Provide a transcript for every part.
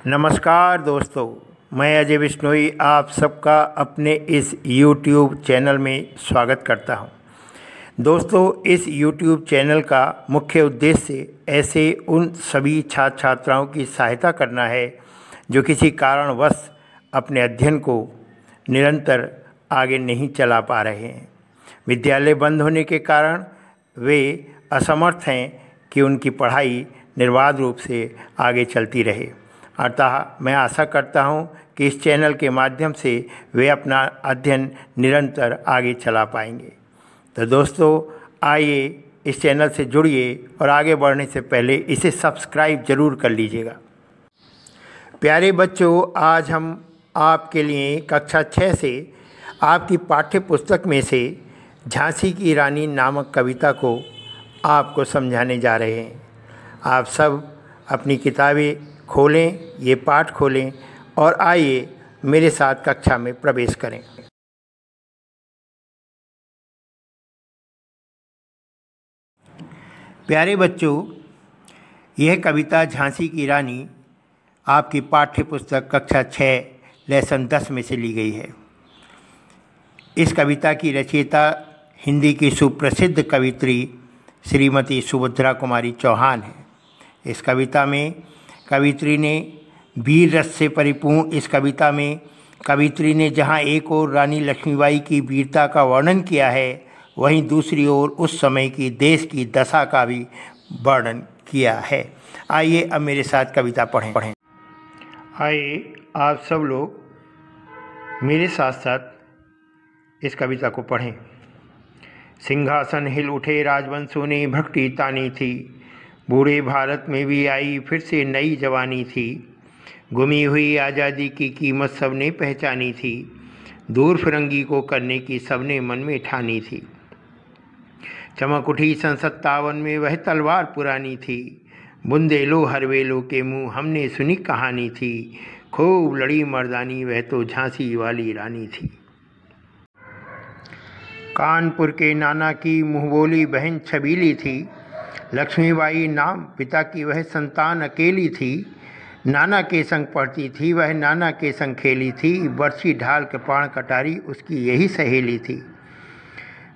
नमस्कार दोस्तों, मैं अजय बिश्नोई आप सबका अपने इस YouTube चैनल में स्वागत करता हूं। दोस्तों, इस YouTube चैनल का मुख्य उद्देश्य ऐसे उन सभी छात्र छात्राओं की सहायता करना है जो किसी कारणवश अपने अध्ययन को निरंतर आगे नहीं चला पा रहे हैं। विद्यालय बंद होने के कारण वे असमर्थ हैं कि उनकी पढ़ाई निर्बाध रूप से आगे चलती रहे। अतः मैं आशा करता हूं कि इस चैनल के माध्यम से वे अपना अध्ययन निरंतर आगे चला पाएंगे। तो दोस्तों, आइए इस चैनल से जुड़िए और आगे बढ़ने से पहले इसे सब्सक्राइब ज़रूर कर लीजिएगा। प्यारे बच्चों, आज हम आपके लिए कक्षा 6 से आपकी पाठ्य पुस्तक में से झांसी की रानी नामक कविता को आपको समझाने जा रहे हैं। आप सब अपनी किताबें खोलें, ये पाठ खोलें और आइए मेरे साथ कक्षा में प्रवेश करें। प्यारे बच्चों, यह कविता झांसी की रानी आपकी पाठ्य पुस्तक कक्षा 6 लेसन 10 में से ली गई है। इस कविता की रचयिता हिंदी की सुप्रसिद्ध कवित्री श्रीमती सुभद्रा कुमारी चौहान है। इस कविता में कवित्री ने वीर रस से परिपूर्ण इस कविता में कवित्री ने जहां एक ओर रानी लक्ष्मीबाई की वीरता का वर्णन किया है, वहीं दूसरी ओर उस समय की देश की दशा का भी वर्णन किया है। आइए अब मेरे साथ कविता पढ़ें। आइए आप सब लोग मेरे साथ साथ इस कविता को पढ़ें। सिंहासन हिल उठे राजवंशों ने भक्ति तानी थी, बूढ़े भारत में भी आई फिर से नई जवानी थी। गुमी हुई आज़ादी की कीमत सबने पहचानी थी, दूर फिरंगी को करने की सबने मन में ठानी थी। चमक उठी सन 57 में वह तलवार पुरानी थी, बुंदेलो हरवेलो के मुँह हमने सुनी कहानी थी। खूब लड़ी मर्दानी वह तो झांसी वाली रानी थी। कानपुर के नाना की मुँहबोली बहन छबीली थी, लक्ष्मीबाई नाम पिता की वह संतान अकेली थी। नाना के संग पढ़ती थी वह, नाना के संग खेली थी, बरछी ढाल कृपाण कटारी उसकी यही सहेली थी।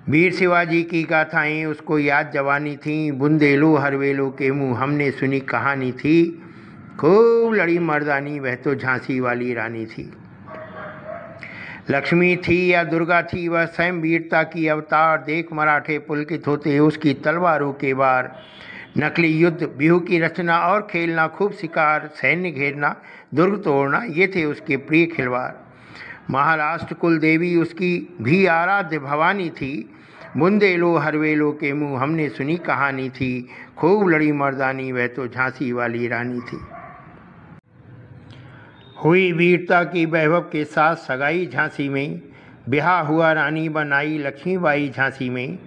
वीर शिवाजी की गाथाएं उसको याद जवानी थी, बुंदेलो हरवेलो के मुँह हमने सुनी कहानी थी। खूब लड़ी मर्दानी वह तो झांसी वाली रानी थी। लक्ष्मी थी या दुर्गा थी वह स्वयं वीरता की अवतार, देख मराठे पुलकित होते उसकी तलवारों के वार। नकली युद्ध, बिहू की रचना और खेलना, खूब शिकार, सैन्य घेरना, दुर्ग तोड़ना, ये थे उसके प्रिय खिलवाड़। महाराष्ट्र कुल देवी उसकी भी आराध्य भवानी थी, बुंदेलो हरवेलो के मुँह हमने सुनी कहानी थी। खूब लड़ी मर्दानी वह तो झांसी वाली रानी थी। हुई वीरता की वैभव के साथ सगाई झांसी में, ब्याह हुआ रानी बनाई लक्ष्मीबाई झांसी में।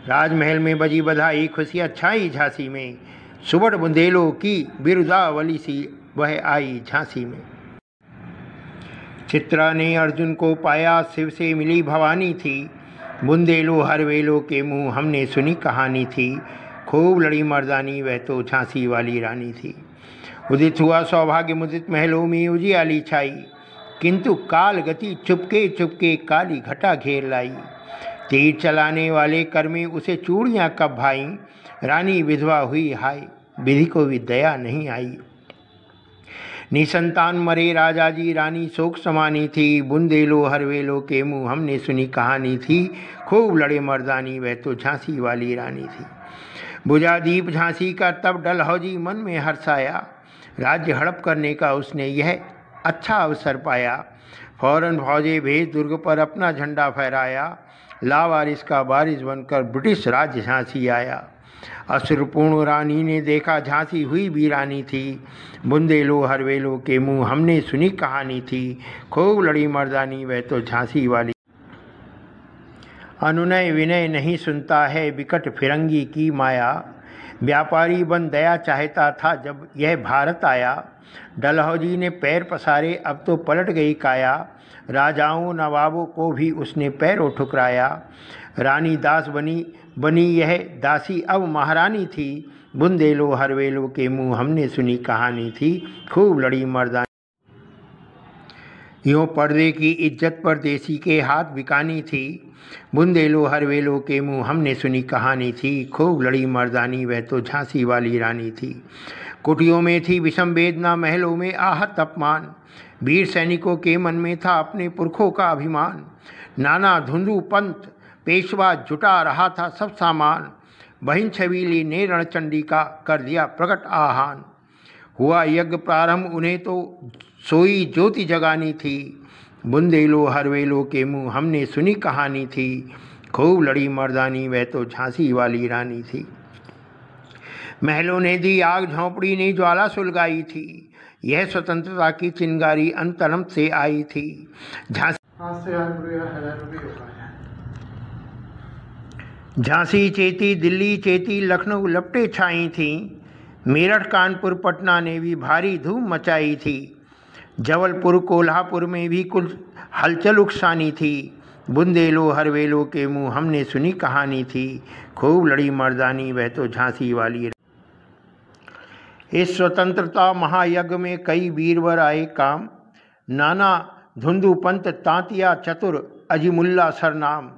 राजमहल में बजी बधाई खुशियाँ छाई झांसी में, सुबह बुंदेलो की बिरुदावली सी वह आई झांसी में। चित्रा ने अर्जुन को पाया शिव से मिली भवानी थी, बुंदेलो हरवेलो के मुँह हमने सुनी कहानी थी। खूब लड़ी मर्दानी वह तो झांसी वाली रानी थी। उदित हुआ सौभाग्य मुदित महलों में उजियाली छाई, किंतु काल गति चुपके चुपके काली घटा घेर लाई। तीर चलाने वाले कर में उसे चूड़ियाँ कब भाई, रानी विधवा हुई हाय विधि को भी दया नहीं आई। निसंतान मरे राजा जी रानी शोक समानी थी, बुंदेलो हरवेलो के मुँह हमने सुनी कहानी थी। खूब लड़े मर्दानी वह तो झांसी वाली रानी थी। बुझा दीप झांसी का तब डलहौजी मन में हर्षाया, राज्य हड़प करने का उसने यह अच्छा अवसर पाया। फौरन फौजे भेज दुर्ग पर अपना झंडा फहराया, लावारिस का वारिस बनकर ब्रिटिश राज्य झांसी आया। असुरपूर्ण रानी ने देखा झांसी हुई वीरानी थी, बुंदेलो हरवेलो के मुँह हमने सुनी कहानी थी। खूब लड़ी मर्दानी वह तो झांसी वाली। अनुनय विनय नहीं सुनता है विकट फिरंगी की माया, व्यापारी बन दया चाहता था जब यह भारत आया। डलहौजी ने पैर पसारे अब तो पलट गई काया, राजाओं नवाबों को भी उसने पैरों ठुकराया। रानी दास बनी यह दासी अब महारानी थी, बुंदेलो हरवेलो के मुँह हमने सुनी कहानी थी। खूब लड़ी मर्दानी। यूँ पर्दे की इज्जत परदेसी के हाथ बिकानी थी, बुंदेलो हरवेलो के मुँह हमने सुनी कहानी थी। खूब लड़ी मर्दानी वह तो झांसी वाली रानी थी। कुटियों में थी विषम वेदना, महलों में आहत अपमान, वीर सैनिकों के मन में था अपने पुरखों का अभिमान। नाना धुंधु पंथ पेशवा जुटा रहा था सब सामान, बहिन छबीली ने रणचंडी का कर दिया प्रकट आह्वान। हुआ यज्ञ प्रारंभ उन्हें तो सोई ज्योति जगानी थी, बुंदेलो हरवेलो के मुँह हमने सुनी कहानी थी। खूब लड़ी मर्दानी वह तो झांसी वाली रानी थी। महलों ने दी आग, झोंपड़ी ने ज्वाला सुलगाई थी, यह स्वतंत्रता की चिंगारी अंतरम से आई थी। झांसी चेती, दिल्ली चेती, लखनऊ लपटे छाई थी, मेरठ कानपुर पटना ने भी भारी धूम मचाई थी। जबलपुर कोल्हापुर में भी कुछ हलचल उकसानी थी, बुंदेलो हरवेलो के मुँह हमने सुनी कहानी थी। खूब लड़ी मर्दानी वह तो झांसी वाली। इस स्वतंत्रता महायज्ञ में कई वीरवर आए काम, नाना धुंधु पंत तांतिया चतुर अजीमुल्ला सरनाम,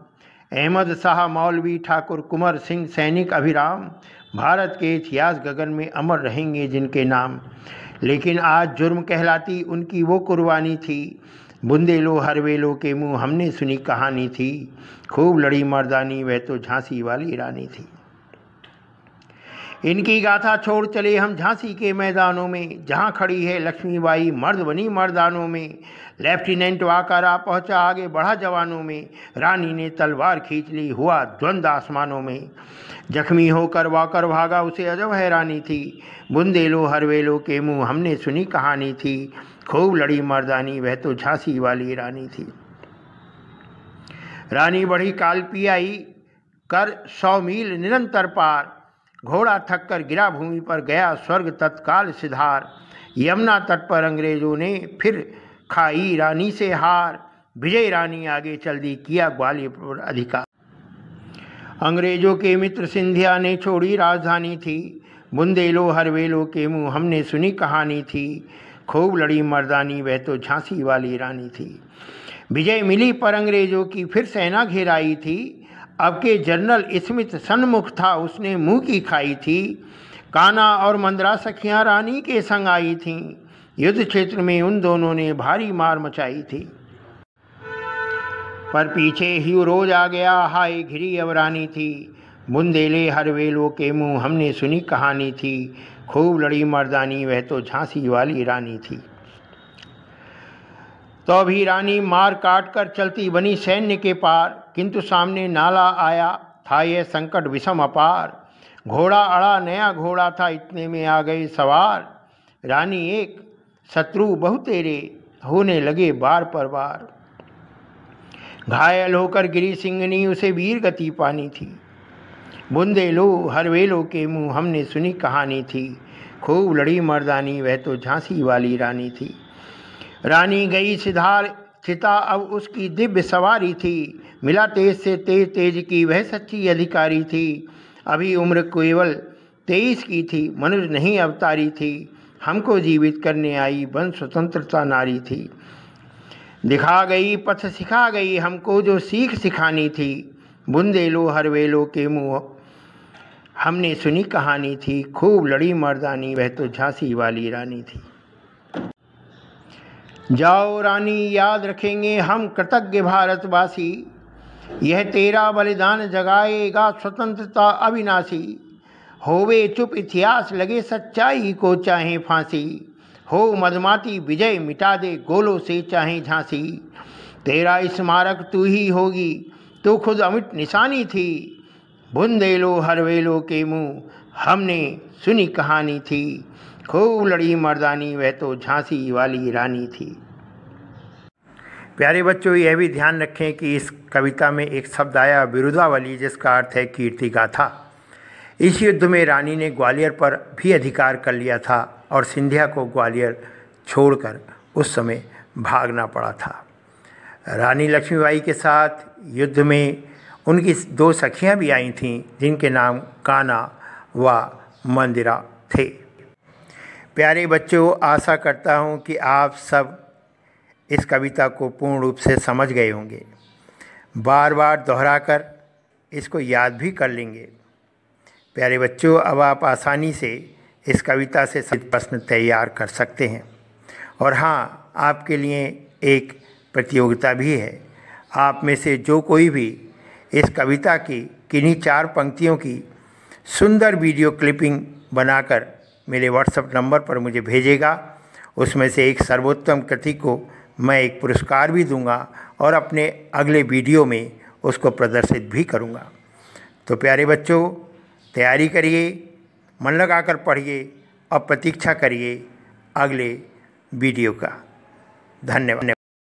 अहमद शाह मौलवी ठाकुर कुंवर सिंह सैनिक अभिराम, भारत के इतिहास गगन में अमर रहेंगे जिनके नाम। लेकिन आज जुर्म कहलाती उनकी वो कुर्बानी थी, बुंदेलो हरवेलो के मुँह हमने सुनी कहानी थी। खूब लड़ी मर्दानी वह तो झांसी वाली रानी थी। इनकी गाथा छोड़ चले हम झांसी के मैदानों में, जहाँ खड़ी है लक्ष्मीबाई मर्द बनी मर्दानों में। लेफ्टिनेंट वाकरा पहुँचा आगे बढ़ा जवानों में, रानी ने तलवार खींच ली हुआ द्वंद्व आसमानों में। जख्मी होकर वाकर भागा उसे अजब हैरानी थी, बुंदेलो हरवेलो के मुँह हमने सुनी कहानी थी। खूब लड़ी मर्दानी वह तो झांसी वाली रानी थी। रानी बढ़ी काल पियाई कर 100 मील निरंतर पार, घोड़ा थक कर गिरा भूमि पर गया स्वर्ग तत्काल सिधार। यमुना तट पर अंग्रेजों ने फिर खाई रानी से हार, विजय रानी आगे चल दी किया ग्वालियर पर अधिकार। अंग्रेजों के मित्र सिंधिया ने छोड़ी राजधानी थी, बुंदेलो हरवेलो के मुँह हमने सुनी कहानी थी। खूब लड़ी मर्दानी वह तो झांसी वाली रानी थी। विजय मिली पर अंग्रेजों की फिर सेना घेराई थी, अब के जनरल स्मिथ सन्मुख था उसने मुंह की खाई थी। कान्हा और मंदरा सखियाँ रानी के संग आई थीं, युद्ध क्षेत्र में उन दोनों ने भारी मार मचाई थी। पर पीछे ह्यूरोज आ गया, हाय घिरी अब रानी थी, बुंदेले हरवेलो के मुँह हमने सुनी कहानी थी। खूब लड़ी मर्दानी वह तो झांसी वाली रानी थी। तो भी रानी मार काट कर चलती बनी सैन्य के पार, किंतु सामने नाला आया था यह संकट विषम अपार। घोड़ा अड़ा नया घोड़ा था, इतने में आ गए सवार, रानी एक शत्रु बहु तेरे होने लगे बार पर बार। घायल होकर गिरी सिंगनी उसे वीर गति पानी थी, बुंदेलो हरवेलो के मुँह हमने सुनी कहानी थी। खूब लड़ी मर्दानी वह तो झांसी वाली रानी थी। रानी गई सिधार चिता अब उसकी दिव्य सवारी थी, मिला तेज से तेज तेज की वह सच्ची अधिकारी थी। अभी उम्र केवल 23 की थी, मनुष्य नहीं अवतारी थी, हमको जीवित करने आई बन स्वतंत्रता नारी थी। दिखा गई पथ सिखा गई हमको जो सीख सिखानी थी, बुंदेलो हरवेलो के मुँह हमने सुनी कहानी थी। खूब लड़ी मर्दानी वह तो झांसी वाली रानी थी। जाओ रानी याद रखेंगे हम कृतज्ञ भारतवासी, यह तेरा बलिदान जगाएगा स्वतंत्रता अविनाशी। होवे चुप इतिहास लगे सच्चाई को चाहे फांसी, हो मदमाती विजय मिटा दे गोलों से चाहे झांसी। तेरा स्मारक तू ही होगी तो खुद अमिट निशानी थी, बुंदेलो हरवेलो के मुँह हमने सुनी कहानी थी। खूब लड़ी मर्दानी वह तो झांसी वाली रानी थी। प्यारे बच्चों, यह भी ध्यान रखें कि इस कविता में एक शब्द आया विरुदावली, जिसका अर्थ है कीर्ति गाथा। इस युद्ध में रानी ने ग्वालियर पर भी अधिकार कर लिया था और सिंधिया को ग्वालियर छोड़कर उस समय भागना पड़ा था। रानी लक्ष्मीबाई के साथ युद्ध में उनकी 2 सखियां भी आई थीं, जिनके नाम कान्हा व मंदिरा थे। प्यारे बच्चों, आशा करता हूं कि आप सब इस कविता को पूर्ण रूप से समझ गए होंगे। बार बार दोहराकर इसको याद भी कर लेंगे। प्यारे बच्चों, अब आप आसानी से इस कविता से प्रश्न तैयार कर सकते हैं। और हाँ, आपके लिए एक प्रतियोगिता भी है। आप में से जो कोई भी इस कविता की किन्हीं 4 पंक्तियों की सुंदर वीडियो क्लिपिंग बनाकर मेरे व्हाट्सएप नंबर पर मुझे भेजेगा, उसमें से एक सर्वोत्तम कृति को मैं एक पुरस्कार भी दूंगा और अपने अगले वीडियो में उसको प्रदर्शित भी करूंगा। तो प्यारे बच्चों, तैयारी करिए, मन लगाकर पढ़िए और प्रतीक्षा करिए अगले वीडियो का। धन्यवाद।